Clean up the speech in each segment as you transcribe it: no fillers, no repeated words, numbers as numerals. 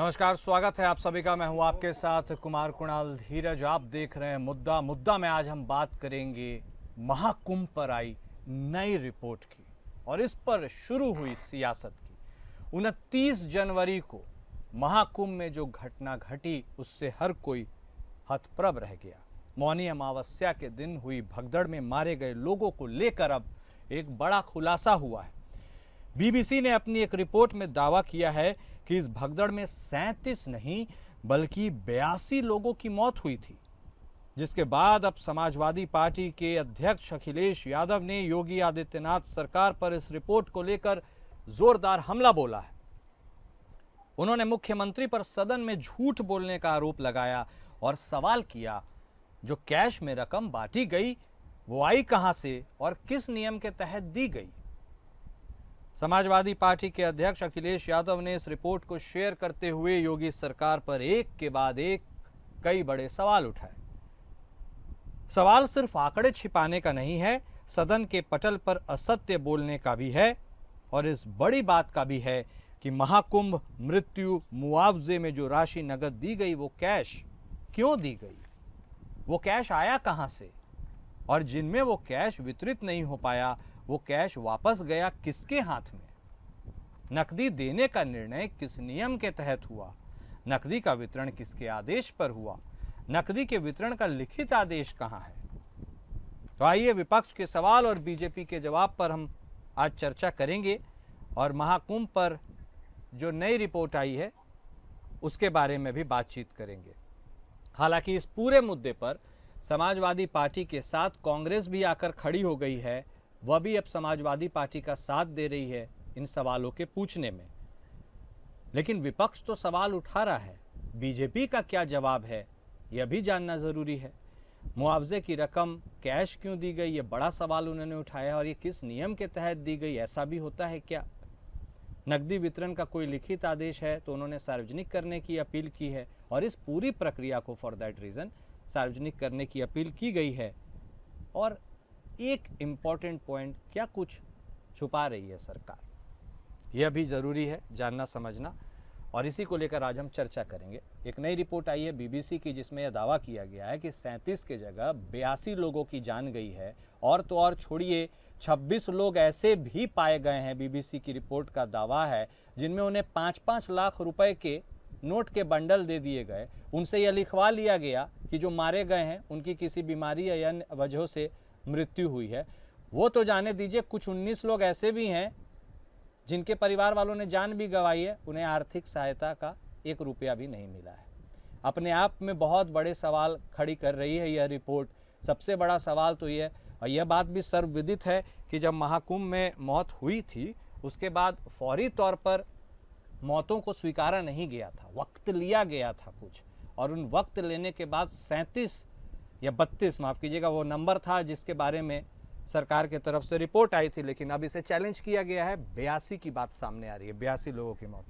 नमस्कार, स्वागत है आप सभी का। मैं हूं आपके साथ कुमार कुणाल धीरज। आप देख रहे हैं मुद्दा में आज हम बात करेंगे महाकुंभ पर आई नई रिपोर्ट की और इस पर शुरू हुई सियासत की। 29 जनवरी को महाकुंभ में जो घटना घटी उससे हर कोई हतप्रभ रह गया। मौनी अमावस्या के दिन हुई भगदड़ में मारे गए लोगों को लेकर अब एक बड़ा खुलासा हुआ है। बीबीसी ने अपनी एक रिपोर्ट में दावा किया है कि इस भगदड़ में 37 नहीं बल्कि 82 लोगों की मौत हुई थी, जिसके बाद अब समाजवादी पार्टी के अध्यक्ष अखिलेश यादव ने योगी आदित्यनाथ सरकार पर इस रिपोर्ट को लेकर जोरदार हमला बोला है। उन्होंने मुख्यमंत्री पर सदन में झूठ बोलने का आरोप लगाया और सवाल किया, जो कैश में रकम बांटी गई वो आई कहां से और किस नियम के तहत दी गई। समाजवादी पार्टी के अध्यक्ष अखिलेश यादव ने इस रिपोर्ट को शेयर करते हुए योगी सरकार पर एक के बाद एक कई बड़े सवाल उठाए। सवाल सिर्फ आंकड़े छिपाने का नहीं है, सदन के पटल पर असत्य बोलने का भी है और इस बड़ी बात का भी है कि महाकुंभ मृत्यु मुआवजे में जो राशि नगद दी गई वो कैश क्यों दी गई, वो कैश आया कहां से और जिनमें वो कैश वितरित नहीं हो पाया वो कैश वापस गया किसके हाथ में। नकदी देने का निर्णय किस नियम के तहत हुआ, नकदी का वितरण किसके आदेश पर हुआ, नकदी के वितरण का लिखित आदेश कहां है। तो आइए विपक्ष के सवाल और बीजेपी के जवाब पर हम आज चर्चा करेंगे और महाकुंभ पर जो नई रिपोर्ट आई है उसके बारे में भी बातचीत करेंगे। हालांकि इस पूरे मुद्दे पर समाजवादी पार्टी के साथ कांग्रेस भी आकर खड़ी हो गई है, वह भी अब समाजवादी पार्टी का साथ दे रही है इन सवालों के पूछने में। लेकिन विपक्ष तो सवाल उठा रहा है, बीजेपी का क्या जवाब है यह भी जानना जरूरी है। मुआवजे की रकम कैश क्यों दी गई, यह बड़ा सवाल उन्होंने उठाया और ये किस नियम के तहत दी गई, ऐसा भी होता है क्या। नकदी वितरण का कोई लिखित आदेश है तो उन्होंने सार्वजनिक करने की अपील की है और इस पूरी प्रक्रिया को फॉर दैट रीज़न सार्वजनिक करने की अपील की गई है। और एक इम्पॉर्टेंट पॉइंट, क्या कुछ छुपा रही है सरकार, यह भी ज़रूरी है जानना समझना और इसी को लेकर आज हम चर्चा करेंगे। एक नई रिपोर्ट आई है बीबीसी की जिसमें यह दावा किया गया है कि 37 के जगह 82 लोगों की जान गई है और तो और छोड़िए 26 लोग ऐसे भी पाए गए हैं, बीबीसी की रिपोर्ट का दावा है, जिनमें उन्हें 5-5 लाख रुपए के नोट के बंडल दे दिए गए। उनसे यह लिखवा लिया गया कि जो मारे गए हैं उनकी किसी बीमारी या अन्य वजहों से मृत्यु हुई है। वो तो जाने दीजिए, कुछ 19 लोग ऐसे भी हैं जिनके परिवार वालों ने जान भी गंवाई है, उन्हें आर्थिक सहायता का 1 रुपया भी नहीं मिला है। अपने आप में बहुत बड़े सवाल खड़ी कर रही है यह रिपोर्ट। सबसे बड़ा सवाल तो यह, और यह बात भी सर्वविदित है कि जब महाकुंभ में मौत हुई थी उसके बाद फौरी तौर पर मौतों को स्वीकारा नहीं गया था, वक्त लिया गया था कुछ, और उन वक्त लेने के बाद 37 या 32 माफ़ कीजिएगा वो नंबर था जिसके बारे में सरकार के तरफ से रिपोर्ट आई थी। लेकिन अब इसे चैलेंज किया गया है, 82 की बात सामने आ रही है, 82 लोगों की मौत।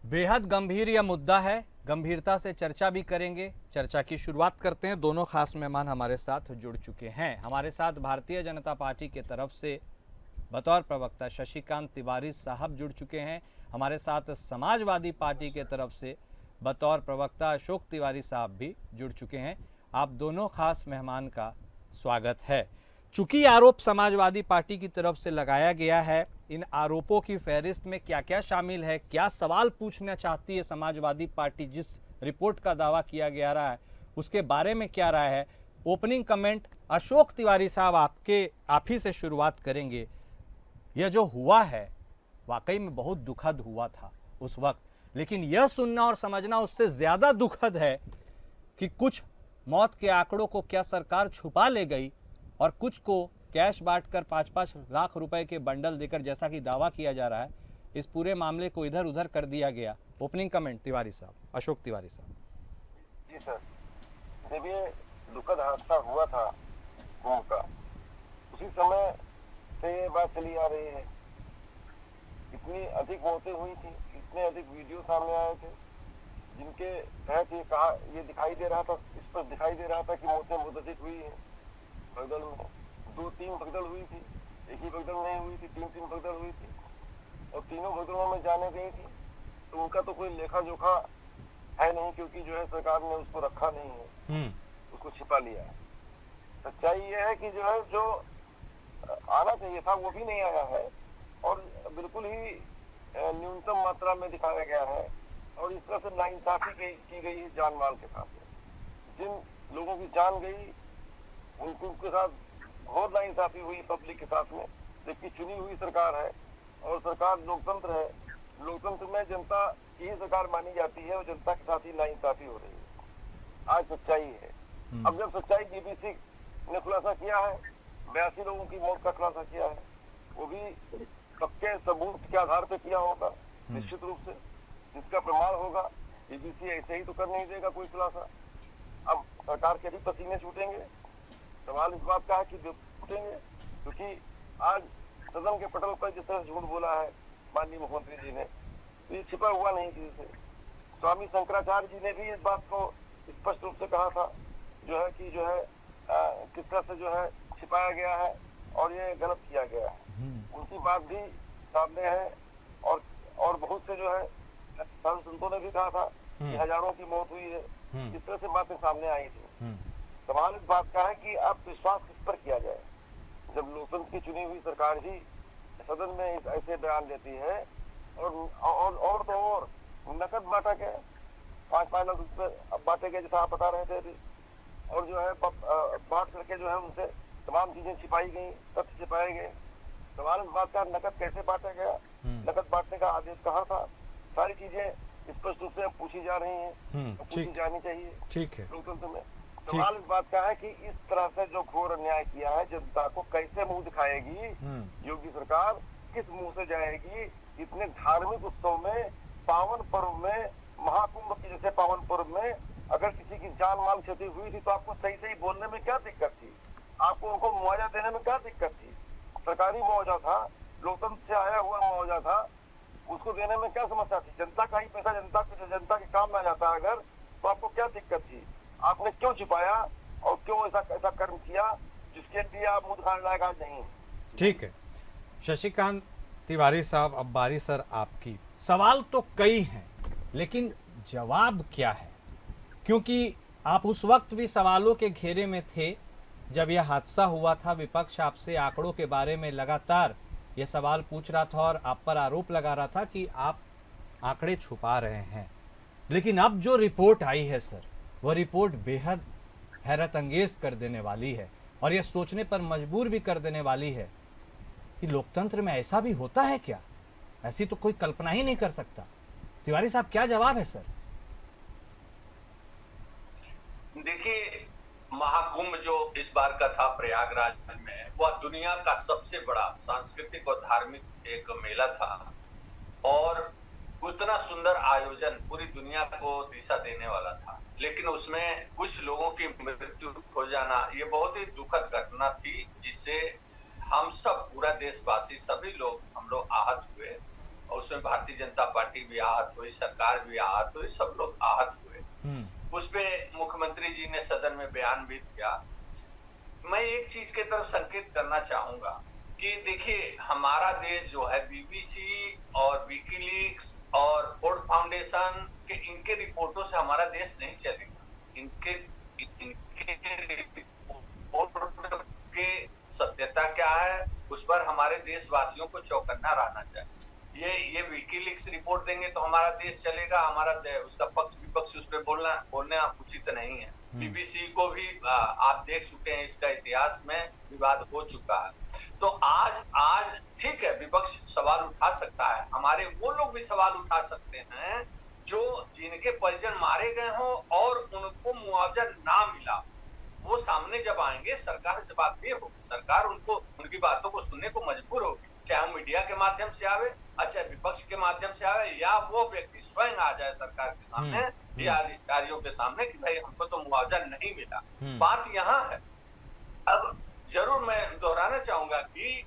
बेहद गंभीर यह मुद्दा है, गंभीरता से चर्चा भी करेंगे। चर्चा की शुरुआत करते हैं, दोनों खास मेहमान हमारे साथ जुड़ चुके हैं। हमारे साथ भारतीय जनता पार्टी के तरफ से बतौर प्रवक्ता शशिकांत तिवारी साहब जुड़ चुके हैं। हमारे साथ समाजवादी पार्टी के तरफ से बतौर प्रवक्ता अशोक तिवारी साहब भी जुड़ चुके हैं। आप दोनों खास मेहमान का स्वागत है। चूंकि आरोप समाजवादी पार्टी की तरफ से लगाया गया है, इन आरोपों की फहरिस्त में क्या क्या शामिल है, क्या सवाल पूछना चाहती है समाजवादी पार्टी, जिस रिपोर्ट का दावा किया गया रहा है उसके बारे में क्या राय है। ओपनिंग कमेंट अशोक तिवारी साहब आप ही से शुरुआत करेंगे। यह जो हुआ है वाकई में बहुत दुखद हुआ था उस वक्त, लेकिन यह सुनना और समझना उससे ज़्यादा दुखद है कि कुछ मौत के आंकड़ों को क्या सरकार छुपा ले गई और कुछ को कैश बांटकर 5-5 लाख रुपए के बंडल देकर, जैसा कि दावा किया जा रहा है, इस पूरे मामले को इधर उधर कर दिया गया। ओपनिंग कमेंट तिवारी साहब, अशोक तिवारी साहब। जी सर, जब ये दुखद हादसा हुआ था कुंभ का, उसी समय से ये बात चली आ रही है। इतनी अधिक मौतें हुई थी, इतने अधिक वीडियो सामने आए थे जिनके तहत ये दिखाई दे रहा था, इस पर दिखाई दे रहा था कि मौतें बहुत अधिक हुई है। भगदड़ में 2-3 भगदड़ हुई थी, एक ही भगदड़ नहीं हुई थी, 3-3 भगदड़ हुई थी और तीनों भगदड़ों में जाने गई थी तो उनका तो कोई लेखा जोखा है नहीं, क्योंकि जो है सरकार ने उसको रखा नहीं है, उसको छिपा लिया है। सच्चाई ये है कि जो है जो आना चाहिए था वो भी नहीं आया है, और बिल्कुल ही न्यूनतम मात्रा में दिखाया गया है, और इस तरह से नाइंसाफी की गई है जान माल के साथ। जिन लोगों की जान गई उनके साथ घोर नाइंसाफी हुई पब्लिक के साथ में, जबकि चुनी हुई सरकार है और सरकार लोकतंत्र है। लोकतंत्र में जनता की ही सरकार मानी जाती है और जनता के साथ ही नाइंसाफी हो रही है। आज सच्चाई है। अब जब सच्चाई बीबीसी ने खुलासा किया है, 82 लोगों की मौत का खुलासा किया है, वो भी पक्के सबूत के आधार पर किया होगा निश्चित रूप से, जिसका प्रमाण होगा। बीबीसी ऐसे ही तो कर नहीं देगा कोई खुलासा। अब सरकार के भी पसीने छूटेंगे। सवाल इस बात का है कि छूटेंगे, क्योंकि आज सदन के पटल पर जिस तरह झूठ बोला है माननीय मुख्यमंत्री जी ने, तो ये छिपा हुआ नहीं किसी से। स्वामी शंकराचार्य जी ने भी इस बात को स्पष्ट रूप से कहा था, जो है कि जो है किस तरह से जो है छिपाया गया है और ये गलत किया गया है। उनकी बात भी सामने है, और बहुत से जो है साधु संतों ने भी कहा था कि हजारों की मौत हुई है। इस तरह से बातें सामने आई थी। सवाल इस बात का है कि अब विश्वास किस पर किया जाए, जब लोकतंत्र की चुनी हुई सरकार ही सदन में ऐसे बयान देती है, और तो और नकद बांटा गया, 5-5 लाख रुपए बांटे गए जैसा आप बता रहे थे अभी, और जो है बांट करके जो है उनसे तमाम चीजें छिपाई गई, तथ्य छिपाए गए। सवाल इस बात का नकद कैसे बांटा गया, नकद बांटने का आदेश कहाँ था, सारी चीजें स्पष्ट रूप से पूछी जा रही हैं, पूछी जानी चाहिए। ठीक है। लोकतंत्र में सवाल इस बात का है कि इस तरह से जो घोर अन्याय किया है, जनता को कैसे मुंह दिखाएगी योगी सरकार, किस मुंह से जाएगी इतने धार्मिक उत्सव में, पावन पर्व में, महाकुंभ के जैसे पावन पर्व में अगर किसी की जान माल क्षति हुई थी तो आपको सही सही बोलने में क्या दिक्कत थी? आपको उनको मुआवजा देने में क्या दिक्कत थी? सरकारी मुआवजा था, लोकतंत्र से आया हुआ मुआवजा था, उसको देने में क्या समस्या थी? जनता का ही पैसा जनता के काम में आ जाता है अगर, तो आपको क्या दिक्कत थी? आपने क्यों छिपाया और क्यों ऐसा कर्म किया जिसके लिए आप मुंह दिखाने लायक आज नहीं? ठीक है शशिकांत तिवारी साहब, अब बारी सर आपकी। सवाल तो कई हैं, लेकिन जवाब क्या है? क्योंकि आप उस वक्त भी सवालों के घेरे में थे जब यह हादसा हुआ था। विपक्ष आपसे आंकड़ों के बारे में लगातार ये सवाल पूछ रहा था और आप पर आरोप लगा रहा था कि आप आंकड़े छुपा रहे हैं। लेकिन अब जो रिपोर्ट आई है सर, वह रिपोर्ट बेहद हैरत अंगेज कर देने वाली है और यह सोचने पर मजबूर भी कर देने वाली है कि लोकतंत्र में ऐसा भी होता है क्या? ऐसी तो कोई कल्पना ही नहीं कर सकता। तिवारी साहब, क्या जवाब है सर? देखिए, महाकुंभ जो इस बार का था प्रयागराज में, वह दुनिया का सबसे बड़ा सांस्कृतिक और धार्मिक एक मेला था, और उतना सुंदर आयोजन पूरी दुनिया को दिशा देने वाला था। लेकिन उसमें कुछ लोगों की मृत्यु हो जाना, ये बहुत ही दुखद घटना थी, जिससे हम सब, पूरा देशवासी, सभी लोग, हम लोग आहत हुए, और उसमें भारतीय जनता पार्टी भी आहत हुई, सरकार भी आहत हुई, सब लोग आहत हुए। उस पे मुख्यमंत्री जी ने सदन में बयान भी दिया। मैं एक चीज की तरफ संकेत करना चाहूंगा कि देखिए, हमारा देश जो है बीबीसी और विकीलीक्स और फोर्ड फाउंडेशन के इनके रिपोर्टों से हमारा देश नहीं चलेगा। इनके रिपोर्ट के सत्यता क्या है, उस पर हमारे देशवासियों को चौकन्ना रहना चाहिए। ये विकीलीक्स रिपोर्ट देंगे तो हमारा देश चलेगा, हमारा उसका पक्ष विपक्ष उस पर बोलना उचित नहीं है। बीबीसी को भी आप देख चुके हैं, इसका इतिहास में विवाद हो चुका है। तो आज ठीक है, विपक्ष सवाल उठा सकता है, हमारे वो लोग भी सवाल उठा सकते हैं जो जिनके परिजन मारे गए हों और उनको मुआवजा ना मिला, वो सामने जब आएंगे सरकार जवाब दे होगी, सरकार उनकी बातों को सुनने को मजबूर होगी, चाहे मीडिया के माध्यम से आवे, चाहे विपक्ष के माध्यम से आवे, या वो व्यक्ति स्वयं आ जाए सरकार के सामने या अधिकारियों के सामने कि भाई हमको तो मुआवजा नहीं मिला। बात यहाँ है। अब जरूर मैं दोहराना चाहूंगा कि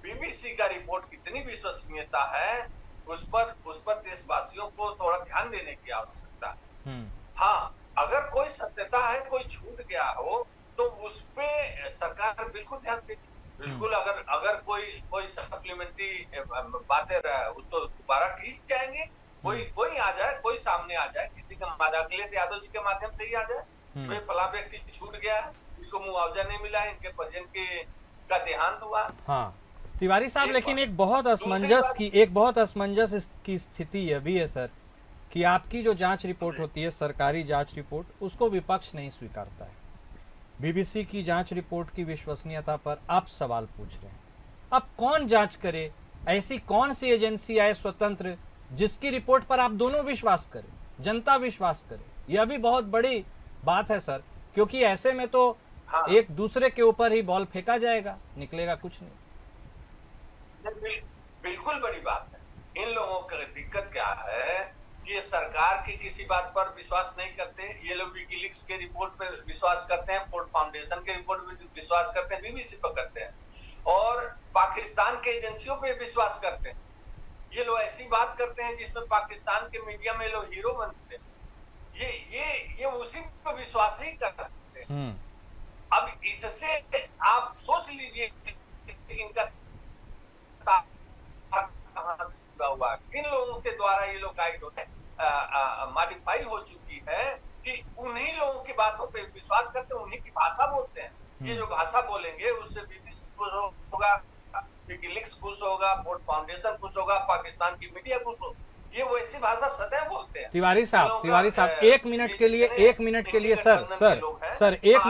बीबीसी का रिपोर्ट कितनी विश्वसनीयता है, उस पर देशवासियों को थोड़ा ध्यान देने की आवश्यकता है। हाँ, अगर कोई सत्यता है, कोई छूट गया हो, तो उस पे सरकार बिल्कुल ध्यान देगी। बिल्कुल, अगर कोई सप्लीमेंट्री बातें उसको दोबारा खींच जाएंगे कोई आ जाए, कोई सामने आ जाए, किसी का माध्यम, अखिलेश यादव जी के माध्यम से ही आ जाए, भाई फला व्यक्ति छूट गया है, इसको मुआवजा नहीं मिला, इनके परिजन के का देहांत हुआ। हाँ तिवारी साहब, एक लेकिन बात। एक बहुत असमंजस की स्थिति यह भी है सर कि आपकी जो जांच रिपोर्ट होती है, सरकारी जांच रिपोर्ट, उसको विपक्ष नहीं स्वीकारता है। बीबीसी की जांच रिपोर्ट की विश्वसनीयता पर आप सवाल पूछ रहे हैं। अब कौन जांच करे? ऐसी कौन सी एजेंसी आए स्वतंत्र जिसकी रिपोर्ट पर आप दोनों विश्वास करें, जनता विश्वास करे? यह भी बहुत बड़ी बात है सर, क्योंकि ऐसे में तो हाँ। एक दूसरे के ऊपर ही बॉल फेंका जाएगा, निकलेगा कुछ नहीं। बिल्कुल बड़ी बात है। इन लोगों की दिक्कत क्या है कि ये सरकार की किसी बात पर विश्वास नहीं करते। ये लोग विकीलीक्स के रिपोर्ट पे विश्वास करते हैं, फोर्ड फाउंडेशन के रिपोर्ट पे विश्वास करते हैं, बीबीसी पर करते हैं, और पाकिस्तान के एजेंसियों पे विश्वास करते हैं। ये लोग ऐसी बात करते हैं जिसमें पाकिस्तान के मीडिया में लोग हीरो बनते हैं। ये उसी पर विश्वास ही करते हैं। अब इससे आप सोच लीजिए इनका कहां से जुड़ा हुआ, किन लोगों के द्वारा ये लोग गाइड होते हैं, मॉडिफाई हो चुकी है कि उन्हीं लोगों की बातों पे विश्वास करते हैं, उन्हीं की भाषा बोलते हैं। ये जो भाषा बोलेंगे उससे बीबीसी खुश होगा, विकीलीक्स खुश होगा, फोर्ड फाउंडेशन खुश होगा, पाकिस्तान की मीडिया खुश होगा। ये वैसी भाषा सदैव बोलते हैं। तिवारी साहब एक मिनट के लिए सर एक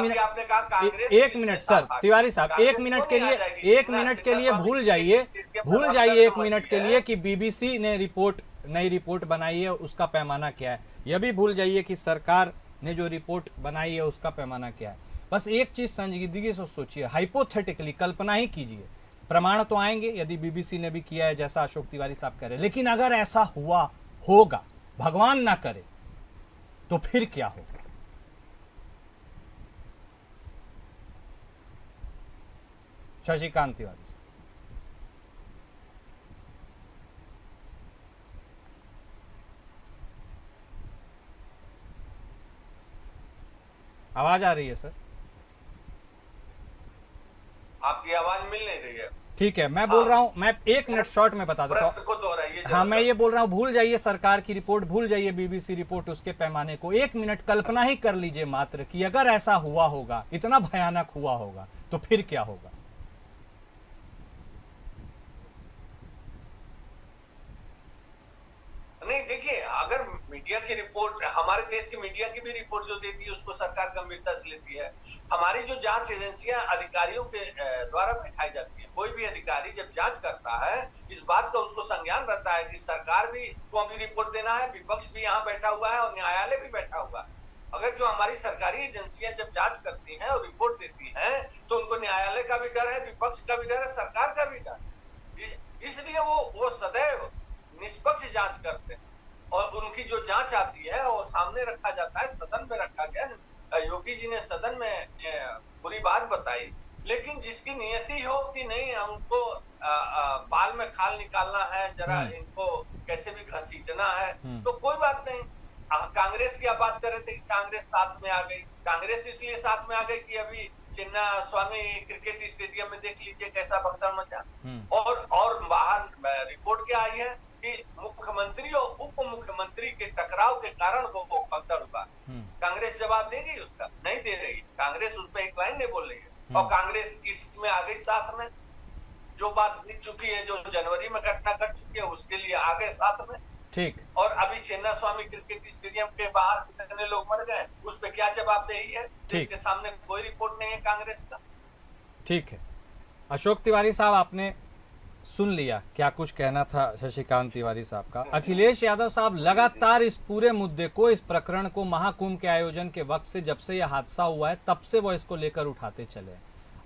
मिनट सर, तिवारी साहब एक मिनट के लिए भूल जाइए एक मिनट के लिए कि बीबीसी ने नई रिपोर्ट बनाई है, उसका पैमाना क्या है। यह भी भूल जाइए कि सरकार ने जो रिपोर्ट बनाई है उसका पैमाना क्या है। बस एक चीज संजीदगी से सोचिए, हाइपोथेटिकली कल्पना ही कीजिए, प्रमाण तो आएंगे यदि बीबीसी ने भी किया है जैसा अशोक तिवारी साहब कह रहे हैं, लेकिन अगर ऐसा हुआ होगा, भगवान ना करे, तो फिर क्या होगा? शशिकांत तिवारी साहब, आवाज आ रही है सर? आपकी आवाज मिल नहीं रही है। ठीक है, मैं बोल रहा हूं, मैं एक मिनट शॉर्ट में बता देता हूं। हाँ, मैं ये बोल रहा हूं, भूल जाइए सरकार की रिपोर्ट, भूल जाइए बीबीसी रिपोर्ट, उसके पैमाने को। एक मिनट कल्पना ही कर लीजिए मात्र कि अगर ऐसा हुआ होगा, इतना भयानक हुआ होगा, तो फिर क्या होगा? नहीं, देखिए, अगर मीडिया की रिपोर्ट, हमारे देश की मीडिया की भी रिपोर्ट जो देती है उसको सरकार गंभीरता से लेती है। हमारी जो जांच एजेंसियां अधिकारियों के द्वारा बैठाई जाती है, कोई भी अधिकारी जब जांच करता है, इस बात का उसको संज्ञान रहता है कि सरकार भी को अपनी रिपोर्ट देना है, विपक्ष भी यहाँ बैठा हुआ है और न्यायालय भी बैठा हुआ है। अगर जो हमारी सरकारी एजेंसियां जब जांच करती हैं और रिपोर्ट देती हैं, तो उनको न्यायालय का भी डर है, विपक्ष का भी डर है, सरकार का भी डर है। इसलिए वो सदैव निष्पक्ष जांच करते हैं, और उनकी जो जांच आती है और सामने रखा जाता है, सदन में रखा गया। योगी जी ने सदन में बुरी बात बताई, लेकिन जिसकी नियति हो कि नहीं, हमको बाल में खाल निकालना है, जरा इनको कैसे भी घसीटना है, तो कोई बात नहीं। कांग्रेस की आप बात कर रहे थे कि कांग्रेस साथ में आ गई। कांग्रेस इसलिए साथ में आ गई कि अभी चिन्ना स्वामी क्रिकेट स्टेडियम में देख लीजिए कैसा भगदड़ मचा, और बाहर रिपोर्ट क्या आई है कि मुख्यमंत्री और उप मुख्यमंत्री के टकराव के कारण वो भगदड़ हुआ। कांग्रेस जवाब देगी उसका? नहीं दे रही। कांग्रेस उस पर एक लाइन नहीं बोल रही है, और कांग्रेस इसमें आ गई साथ में। जो बात बीत चुकी है, जो जनवरी में घटना घट चुकी है, उसके लिए आ गए साथ में। ठीक। और अभी चिन्ना स्वामी क्रिकेट स्टेडियम के बाहर कितने लोग मर गए, उस पर क्या जवाबदेही है? जिसके सामने कोई रिपोर्ट नहीं है कांग्रेस का। ठीक है, अशोक तिवारी साहब, आपने सुन लिया क्या कुछ कहना था शशिकांत तिवारी साहब का। अखिलेश यादव साहब लगातार इस पूरे मुद्दे को, इस प्रकरण को महाकुंभ के आयोजन के वक्त से, जब से यह हादसा हुआ है, तब से वो इसको लेकर उठाते चले।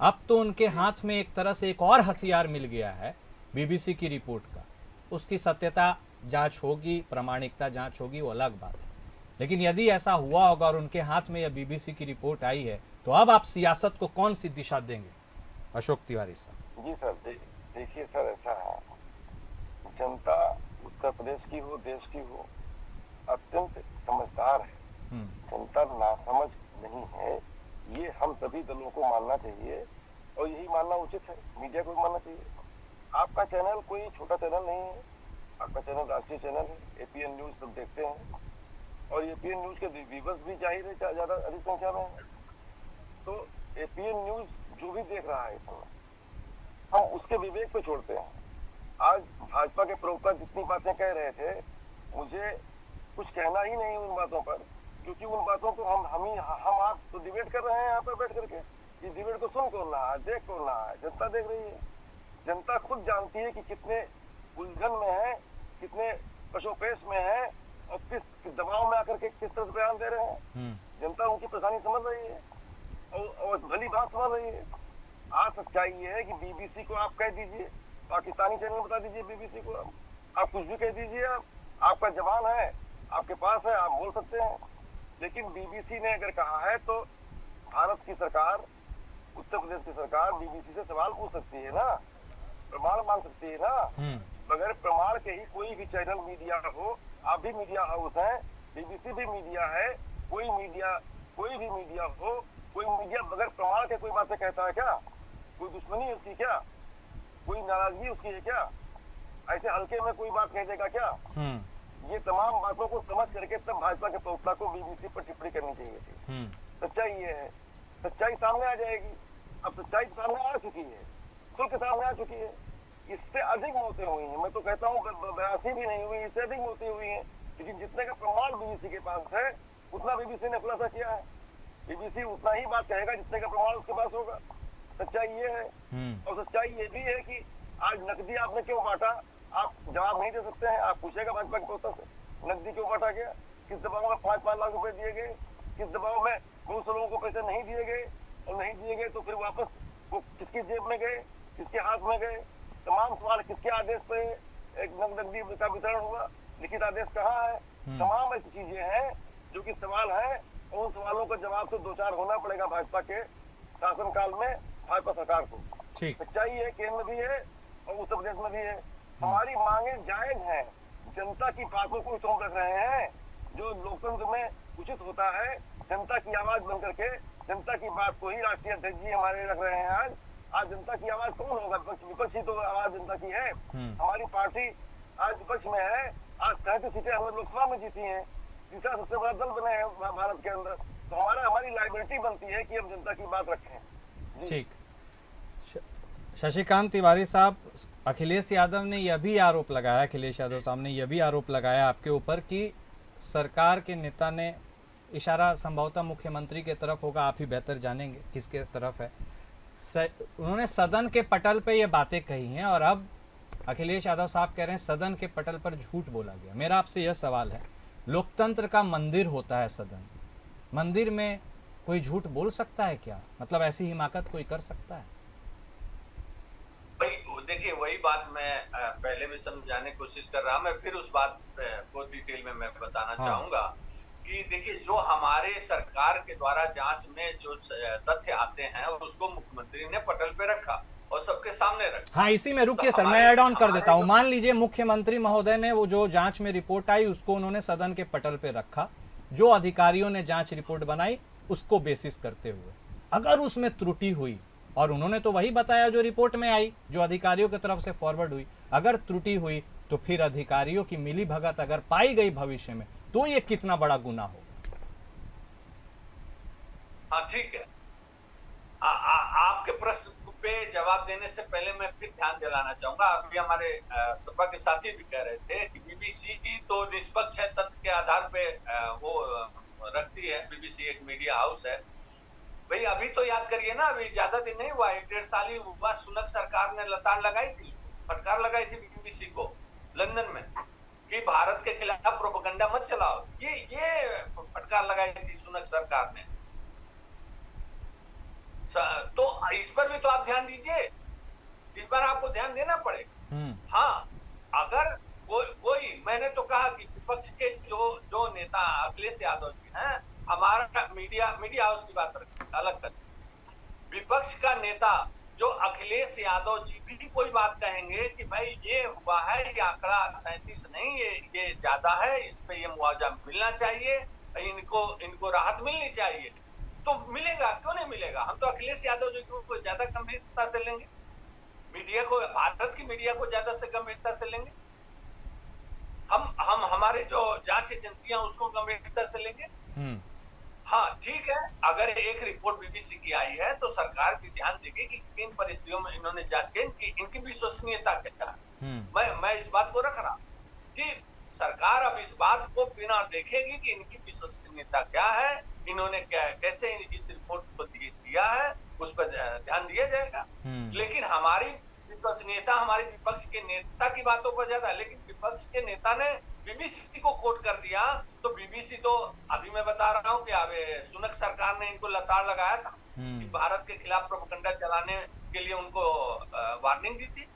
अब तो उनके हाथ में एक तरह से एक और हथियार मिल गया है, बीबीसी की रिपोर्ट का। उसकी सत्यता जांच होगी, प्रामाणिकता जांच होगी, वो अलग बात है। लेकिन यदि ऐसा हुआ होगा और उनके हाथ में यह बीबीसी की रिपोर्ट आई है, तो अब आप सियासत को कौन सी दिशा देंगे अशोक तिवारी साहब? जी सर, देखिए सर, ऐसा है, जनता उत्तर प्रदेश की हो, देश की हो, अत्यंत समझदार है। जनता नासमझ नहीं है, ये हम सभी दलों को मानना चाहिए, और यही मानना उचित है। मीडिया को भी मानना चाहिए। आपका चैनल कोई छोटा चैनल नहीं है, आपका चैनल राष्ट्रीय चैनल है, एपीएन न्यूज सब देखते हैं, और एपीएन न्यूज के व्यूवर्स भी जाहिर है ज्यादा अधिक संख्या में है। तो एपीएन न्यूज जो भी देख रहा है इस समय, हम उसके विवेक पे छोड़ते हैं। आज भाजपा के प्रवक्ता जितनी बातें कह रहे थे, मुझे कुछ कहना ही नहीं उन बातों पर, क्योंकि उन बातों को हम आप तो डिबेट कर रहे हैं यहाँ पर बैठ करके। ये डिबेट को सुन कौन रहा है, देख कौन रहा है? जनता देख रही है। जनता खुद जानती है कि कितने उलझन में है, कितने कशोपेश में है, और किस दबाव में आकर के किस तरह से बयान दे रहे हैं। जनता उनकी परेशानी समझ रही है और भली बात समझ रही है। आज सच्चाई ये है कि बीबीसी को आप कह दीजिए, पाकिस्तानी चैनल बता दीजिए बीबीसी को, आप कुछ भी कह दीजिए, आपका जवान है, आपके पास है, आप बोल सकते हैं। लेकिन बीबीसी ने अगर कहा है तो भारत की सरकार, उत्तर प्रदेश की सरकार बीबीसी से सवाल पूछ सकती है ना, प्रमाण मांग सकती है ना। बगैर प्रमाण के ही कोई भी चैनल मीडिया हो, आप भी मीडिया हाउस है, बीबीसी भी मीडिया है, कोई भी मीडिया हो, कोई मीडिया बगैर प्रमाण के कोई बातें कहता है क्या? कोई दुश्मनी है उसकी क्या? कोई नाराजगी उसकी है क्या? ऐसे हल्के में कोई बात कह देगा क्या? ये तमाम बातों को समझ करके तब भाजपा के प्रवक्ता को बीबीसी पर टिप्पणी करनी चाहिए थी। सच्चाई ये है, सच्चाई सामने आ जाएगी। अब सच्चाई सामने आ चुकी है, खुल के सामने आ चुकी है। इससे अधिक मौतें हुई हैं, मैं तो कहता हूँ 82 भी नहीं हुई, इससे अधिक मौतें हुई हैं, लेकिन जितने का प्रमाण बीबीसी के पास है उतना बीबीसी ने खुलासा किया है। बीबीसी उतना ही बात कहेगा जितने का प्रमाण उसके पास होगा। सच्चाई ये है। और सच्चाई ये भी है कि आज नकदी आपने क्यों बांटा, आप जवाब नहीं दे सकते हैं। आप पूछेगा भाजपा के प्रवक्ता से, नकदी क्यों बांटा गया, किस दबाव में 5-5 लाख रुपए दिए गए, किस दबाव में बहुत से लोगों को पैसे नहीं दिए गए, और नहीं दिए गए तो फिर वापस वो किसकी जेब में गए, किसके हाथ में गए, तमाम सवाल किसके आदेश पे एक नकदी का वितरण हुआ, लिखित आदेश कहाँ है, तमाम ऐसी चीजें हैं जो कि सवाल है। उन सवालों का जवाब से 2-4 होना पड़ेगा भाजपा के शासनकाल में भाजपा सरकार को। सच्चाई है, केंद्र में भी है और उत्तर प्रदेश में भी है। हमारी मांगे जायज हैं, जनता की बातों को तो हम रख रहे हैं जो लोकतंत्र में उचित होता है। जनता की आवाज बन करके जनता की बात को ही राष्ट्रीय अध्यक्ष जी हमारे रख रहे हैं। आज जनता की आवाज कौन होगा? विपक्ष ही तो आवाज जनता की है। हमारी पार्टी आज विपक्ष में है। आज 37 सीटें हमने लोकसभा में जीती हैं, तीसरा सबसे बड़ा दल बने हैं भारत के अंदर। तो हमारी लाइबिलिटी बनती है कि हम जनता की बात रखें। ठीक। शशिकांत तिवारी साहब, अखिलेश यादव ने यह भी आरोप लगाया, अखिलेश यादव साहब ने यह भी आरोप लगाया आपके ऊपर कि सरकार के नेता ने, इशारा संभवतः मुख्यमंत्री के तरफ होगा, आप ही बेहतर जानेंगे किसके तरफ है, उन्होंने सदन के पटल पे ये बातें कही हैं और अब अखिलेश यादव साहब कह रहे हैं सदन के पटल पर झूठ बोला गया। मेरा आपसे यह सवाल है, लोकतंत्र का मंदिर होता है सदन, मंदिर में कोई झूठ बोल सकता है क्या? मतलब ऐसी हिमाकत कोई कर सकता है? देखिए, वही बात मैं पहले भी समझाने की कोशिश कर रहा, मैं फिर उस बात को डिटेल में मैं बताना चाहूंगा कि देखिए, जो हमारे सरकार के द्वारा जांच में जो तथ्य आते हैं उसको मुख्यमंत्री ने पटल पे रखा और सबके सामने रखा। हाँ, इसी में रुकिए सर, मैं ऐड ऑन कर देता हूँ। मान लीजिए मुख्यमंत्री महोदय ने वो जो जांच में रिपोर्ट आई उसको उन्होंने सदन के पटल पे रखा, जो अधिकारियों ने जांच रिपोर्ट बनाई उसको बेसिस करते हुए, अगर उसमें त्रुटि हुई, और उन्होंने तो वही बताया जो रिपोर्ट में आई, जो अधिकारियों की तरफ से फॉरवर्ड हुई, अगर त्रुटि हुई तो फिर अधिकारियों की मिली भगत अगर पाई गई भविष्य में तो ये कितना बड़ा गुनाह होगा? हाँ, ठीक है। आपके प्रश्न पे जवाब देने से पहले मैं फिर ध्यान दिलाना चाहूंगा, अभी हमारे सपा के साथी भी कह रहे थे कि बीबीसी तो निष्पक्ष है, तथ्य के आधार पे वो रखती है। बीबीसी एक मीडिया हाउस है। भाई अभी तो याद करिए ना, अभी ज्यादा दिन नहीं हुआ, 1-1.5 साल ही हुआ, सुनक सरकार ने लताड़ लगाई थी, फटकार लगाई थी बीबीसी को लंदन में कि भारत के खिलाफ प्रोपेगेंडा मत चलाओ। ये फटकार लगाई थी सुनक सरकार ने। तो इस पर भी तो आप ध्यान दीजिए, इस पर आपको ध्यान देना पड़ेगा। हाँ, अगर कोई मैंने तो कहा कि विपक्ष के जो नेता अखिलेश यादव जी हैं, हमारा मीडिया हाउस की बात अलग कर, विपक्ष का नेता जो अखिलेश यादव जी भी कोई बात कहेंगे कि भाई ये हुआ है, ये आंकड़ा 37 नहीं, ये ज्यादा है, इस पे ये मुआवजा मिलना चाहिए, इनको राहत मिलनी चाहिए, तो मिलेगा, क्यों नहीं मिलेगा? हम तो अखिलेश यादव जी को ज्यादा गंभीरता से लेंगे, मीडिया को, भारत की मीडिया को ज्यादा से गंभीरता से लेंगे। हम हमारे जो जांच एजेंसियां उसको गंभीरता से लेंगे। हम्म। हाँ ठीक है, अगर एक रिपोर्ट बीबीसी की आई है तो सरकार भी ध्यान देगी कि किन परिस्थितियों में इन्होंने जांच की, इनकी विश्वसनीयता क्या है। मैं इस बात को रख रहा कि सरकार अब इस बात को बिना देखेगी कि इनकी विश्वसनीयता क्या है, इन्होंने कैसे इस रिपोर्ट को दिया है, उस पर ध्यान दिया जाएगा। लेकिन हमारी विश्वसनीयता हमारे विपक्ष के नेता की बातों पर ज्यादा है, लेकिन विपक्ष के नेता ने बीबीसी को कोट कर दिया तो बीबीसी तो अभी मैं बता रहा हूँ कि सुनक सरकार ने इनको लताड़ लगाया था कि भारत के खिलाफ प्रोपेगेंडा चलाने के लिए उनको वार्निंग दी थी।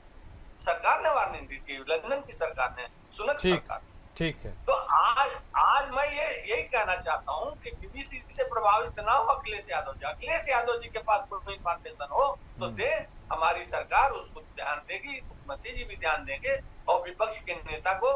सरकार ने वार्निंग दी थी, लंदन की सरकार ने, सुनक सरकार। ठीक है। तो आज मैं यही कहना चाहता हूँ कि बीबीसी से प्रभावित ना हो अखिलेश यादव जी। अखिलेश यादव जी के पास कोई इंफॉर्मेशन हो तो दे, हमारी सरकार उसको ध्यान देगी, मुख्यमंत्री जी भी ध्यान देंगे। और विपक्ष के नेता को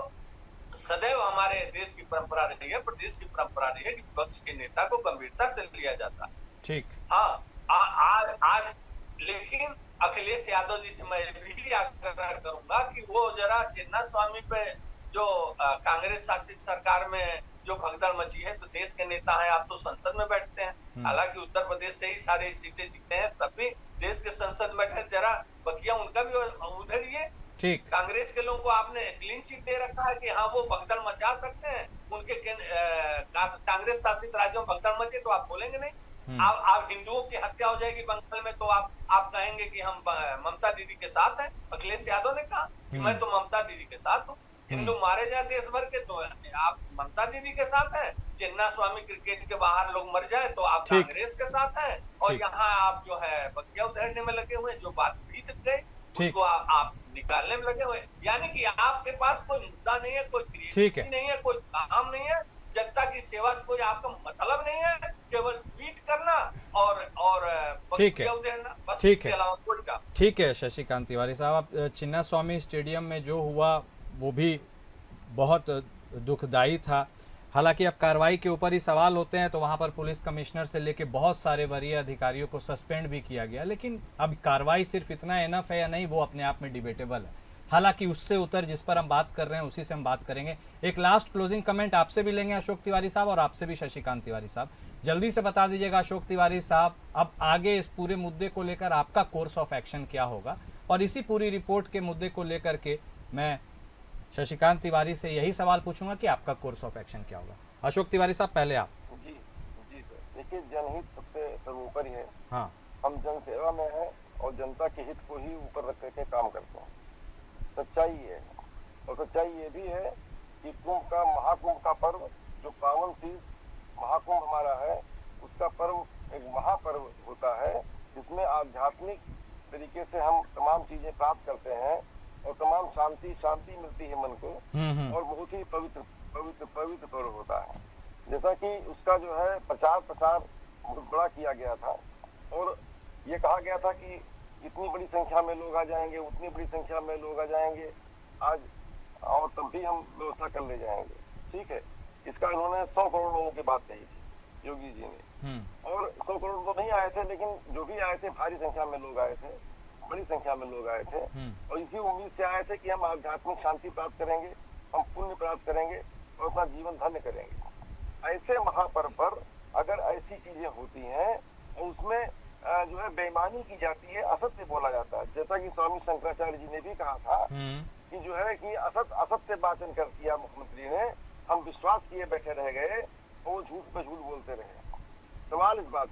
सदैव, हमारे देश की परंपरा रही है, प्रदेश की परंपरा रही है कि विपक्ष के नेता को गंभीरता से लिया जाता है। ठीक। हाँ, आज लेकिन अखिलेश यादव जी से मैं भी आग्रह करूंगा कि वो जरा चिन्ना स्वामी पे जो कांग्रेस शासित सरकार में जो भगदड़ मची है, तो देश के नेता हैं, आप तो संसद में बैठते हैं, हालांकि उत्तर प्रदेश से ही सारे सीटें जीते हैं, तब भी देश के संसद में बैठे, जरा बकिया उनका भी उधरिए। ठीक। कांग्रेस के लोगों को आपने क्लीन चिट दे रखा है कि हाँ वो भगदड़ मचा सकते हैं, उनके कांग्रेस शासित राज्यों में भगदड़ मचे तो आप बोलेंगे नहीं। आप हिंदुओं की हत्या हो जाएगी बंगाल में तो आप कहेंगे कि हम ममता दीदी के साथ हैं। अखिलेश यादव ने कहा कि मैं तो ममता दीदी के साथ हूँ। हिंदू मारे जाए देश भर के तो आप ममता दीदी के साथ हैं, चिन्ना स्वामी क्रिकेट के बाहर लोग मर जाए तो आप कांग्रेस के साथ हैं, और यहाँ आप जो है बकिया उधेड़ने में लगे हुए, जो बात बीत गई उसको आप निकालने में लगे हुए। यानी कि आपके पास कोई मुद्दा नहीं है, कोई क्रिएटिविटी नहीं है, कोई काम नहीं है, जनता की सेवा से कोई आपका मतलब नहीं है, केवल ट्वीट करना और बकिया उधेड़ना, बस इसके अलावा कोई काम। ठीक है शशिकांत तिवारी साहब, आप चिन्ना स्वामी स्टेडियम में जो हुआ वो भी बहुत दुखदाई था। हालांकि अब कार्रवाई के ऊपर ही सवाल होते हैं, तो वहां पर पुलिस कमिश्नर से लेके बहुत सारे वरीय अधिकारियों को सस्पेंड भी किया गया, लेकिन अब कार्रवाई सिर्फ इतना एनफ है या नहीं वो अपने आप में डिबेटेबल है। हालांकि उससे उतर जिस पर हम बात कर रहे हैं उसी से हम बात करेंगे। एक लास्ट क्लोजिंग कमेंट आपसे भी लेंगे अशोक तिवारी साहब, और आपसे भी शशिकांत तिवारी साहब। जल्दी से बता दीजिएगा अशोक तिवारी साहब, अब आगे इस पूरे मुद्दे को लेकर आपका कोर्स ऑफ एक्शन क्या होगा, और इसी पूरी रिपोर्ट के मुद्दे को लेकर के मैं शशिकांत तिवारी से यही सवाल पूछूंगा कि आपका कोर्स ऑफ एक्शन क्या होगा। अशोक तिवारी साहब पहले आप। जी सर, देखिए जनहित सबसे सर्वोपरि है। हाँ, हम जन सेवा में हैं और जनता के हित को ही ऊपर रख करके काम करते हैं, सच्चाई है। और सच्चाई ये भी है कि कुंभ का, महाकुंभ का पर्व, जो पावन तीर्थ महाकुंभ हमारा है, उसका पर्व एक महापर्व होता है जिसमें आध्यात्मिक तरीके से हम तमाम चीजें प्राप्त करते हैं और तमाम शांति मिलती है मन को, और बहुत ही पवित्र पर्व होता है। जैसा कि उसका जो है प्रचार बहुत बड़ा किया गया था, और ये कहा गया था कि इतनी बड़ी संख्या में लोग आ जाएंगे, उतनी बड़ी संख्या में लोग आ जाएंगे आज, और तब भी हम व्यवस्था कर ले जाएंगे। ठीक है, इसका इन्होंने 100 करोड़ लोगों की बात कही थी योगी जी ने, और 100 करोड़ तो नहीं आए थे, लेकिन जो भी आए थे भारी संख्या में लोग आए थे, बड़ी संख्या में लोग आए थे, और इसी उम्मीद से आए थे कि हम आध्यात्मिक शांति प्राप्त करेंगे, हम पुण्य प्राप्त करेंगे और अपना जीवन धन्य करेंगे। ऐसे महापर्व पर अगर ऐसी चीजें होती हैं और उसमें जो है बेईमानी की जाती है, असत्य बोला जाता है, जैसा कि स्वामी शंकराचार्य जी ने भी कहा था कि जो है कि असत्य वाचन कर दिया मुख्यमंत्री ने, हम विश्वास किए बैठे रह गए और वो झूठ पे झूठ बोलते रहे। सवाल इस बात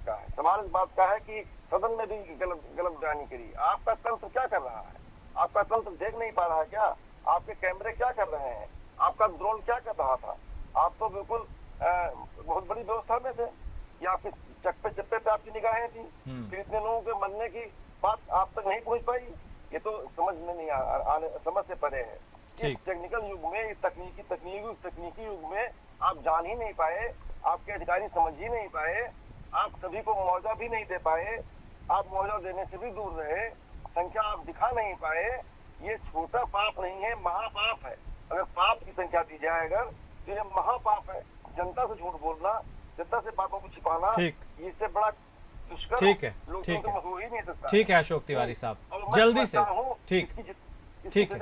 का है कि सदन में भी गलत बयानी करी। आपका तंत्र क्या कर रहा है? आपका तंत्र देख नहीं पा रहा है क्या? आपके कैमरे क्या कर रहे हैं? आपका ड्रोन क्या कर रहा था? आप तो बिल्कुल बहुत बड़ी व्यवस्था में थे कि आपके चप्पे चप्पे पे आपकी निगाहें थी, फिर इतने लोगों के मरने की बात आप तक नहीं पहुंच पाई। ये तो समझ में नहीं आने, समझ से परे है। इस टेक्निकल युग में, इस तकनीकी युग में आप जान ही नहीं पाए, आपके अधिकारी समझ ही नहीं पाए, आप सभी को मुआवजा भी नहीं दे पाए, आप मुआवजा देने से भी दूर रहे, संख्या आप दिखा नहीं पाए। ये छोटा पाप नहीं है, महापाप है। अगर पाप की संख्या दी जाए अगर, तो ये महापाप है। जनता से झूठ बोलना, जनता से बातों को छिपाना, इससे बड़ा दुष्कर हो ही नहीं सकता। ठीक है अशोक तिवारी साहब, जल्दी से ठीक है।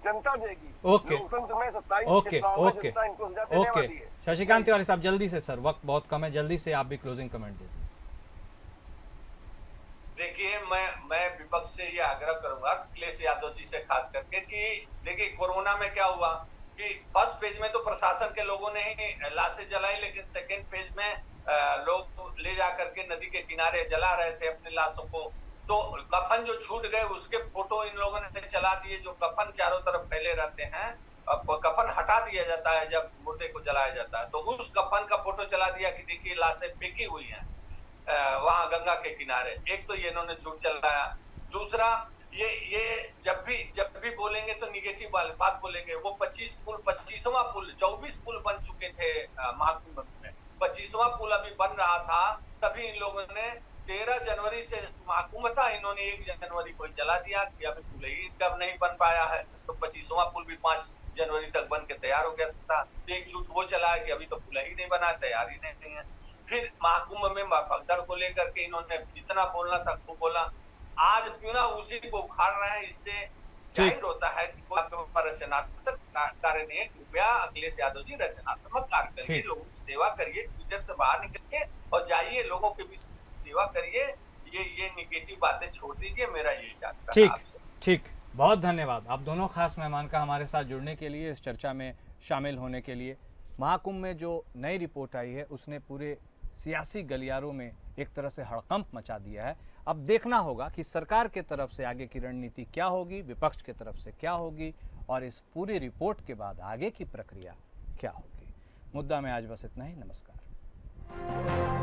जनता देगी। ओके। लोकतंत्र में 27 ओके क्षेत्रों में ओके जनता इनको सजा देने ओके। वाली है। शशिकांत तिवारी साहब जल्दी से, सर वक्त बहुत कम है, जल्दी से आप भी क्लोजिंग कमेंट दे दें। देखिए, मैं विपक्ष से ये आग्रह करूंगा अखिलेश यादव जी से खास करके कि देखिए कोरोना में क्या हुआ कि फर्स्ट फेज में तो प्रशासन के लोगों ने ही लाशें जलाई, लेकिन सेकेंड फेज में लोग ले जा करके नदी के किनारे जला रहे थे अपनी लाशों को। तो कफन जो छूट गए उसके फोटो इन लोगों ने चला दिए, जो कफन चारों तरफ फैले रहते हैं। अब कफन हटा दिया जाता है जब मुर्दे को जलाया जाता है, तो उस कफन का फोटो चला दिया कि देखिए लाशें फेंकी हुई हैं वहां गंगा के किनारे। एक तो ये इन्होंने झूठ चलाया। दूसरा, ये जब भी बोलेंगे तो निगेटिव बात बोलेंगे। वो 25वां पुल 24 पुल बन चुके थे महाकुंभ में, 25वां पुल अभी बन रहा था, तभी इन लोगों ने 13 जनवरी से महाकुंभ था, इन्होंने 1 जनवरी को ही चला दिया कि अभी पुल ही कब नहीं बन पाया है। तो 25वां पुल भी 5 जनवरी तक बन के तैयार हो गया था। तो एक झूठ वो चला है कि अभी तो पुल ही नहीं बना, तैयार ही नहीं है। फिर महाकुंभ में भगदड़ को लेकर के इन्होंने जितना बोलना था खूब बोला। आज पुनः उसी को उखाड़ रहे हैं। इससे जाहिर होता है कि कोई आपके ऊपर रचनात्मक कार्य नहीं है। कृपया अखिलेश यादव जी रचनात्मक कार्य करिए, लोगों की सेवा करिए, ट्विटर से बाहर निकलिए और जाइए, लोगों की भी सेवा करिए। ये निगेटिव बातें छोड़ दीजिए, मेरा यही जानना है आपसे। ठीक, बहुत धन्यवाद आप दोनों खास मेहमान का हमारे साथ जुड़ने के लिए, इस चर्चा में शामिल होने के लिए। महाकुंभ में जो नई रिपोर्ट आई है उसने पूरे सियासी गलियारों में एक तरह से हड़कंप मचा दिया है। अब देखना होगा कि सरकार के तरफ से आगे की रणनीति क्या होगी, विपक्ष के तरफ से क्या होगी और इस पूरी रिपोर्ट के बाद आगे की प्रक्रिया क्या होगी। मुद्दा में आज बस इतना ही। नमस्कार।